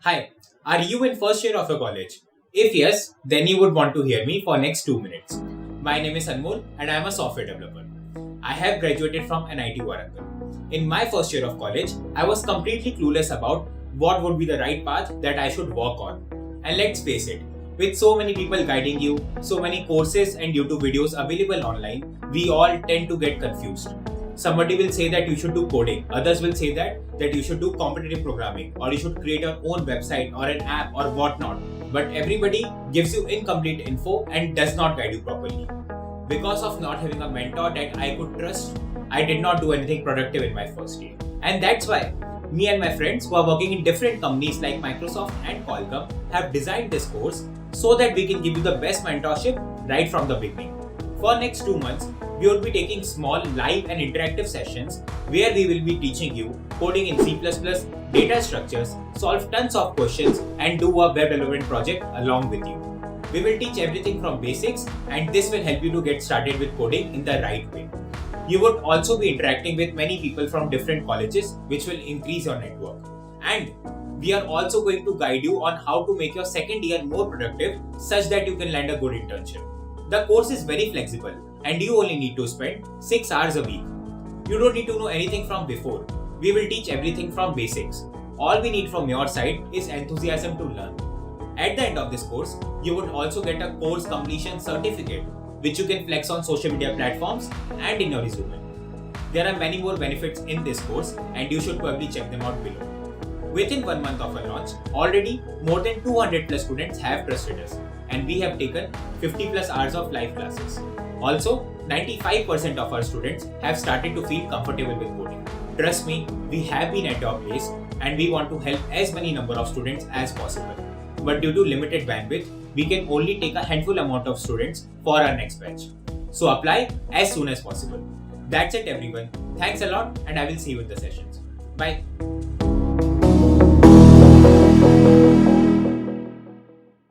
Hi, are you in first year of your college? If yes, then you would want to hear me for next 2 minutes. My name is Anmol and I am a software developer. I have graduated from NIT Warangal. In my first year of college, I was completely clueless about what would be the right path that I should work on. And let's face it, with so many people guiding you, so many courses and YouTube videos available online, we all tend to get confused. Somebody will say that you should do coding, others will say that you should do competitive programming, or you should create your own website or an app or whatnot. But everybody gives you incomplete info and does not guide you properly. Because of not having a mentor that I could trust, I did not do anything productive in my first year. And that's why me and my friends who are working in different companies like Microsoft and Qualcomm have designed this course so that we can give you the best mentorship right from the beginning. For next 2 months, we will be taking small live and interactive sessions where we will be teaching you coding in C++, data structures, solve tons of questions and do a web development project along with you. We will teach everything from basics and this will help you to get started with coding in the right way. You would also be interacting with many people from different colleges which will increase your network. And we are also going to guide you on how to make your second year more productive such that you can land a good internship. The course is very flexible and you only need to spend 6 hours a week. You don't need to know anything from before. We will teach everything from basics. All we need from your side is enthusiasm to learn. At the end of this course, you would also get a course completion certificate which you can flex on social media platforms and in your resume. There are many more benefits in this course and you should probably check them out below. Within 1 month of our launch, already more than 200 plus students have trusted us and we have taken 50 plus hours of live classes. Also, 95% of our students have started to feel comfortable with coding. Trust me, we have been at your place and we want to help as many number of students as possible. But due to limited bandwidth, we can only take a handful amount of students for our next batch. So apply as soon as possible. That's it everyone. Thanks a lot and I will see you in the sessions. Bye.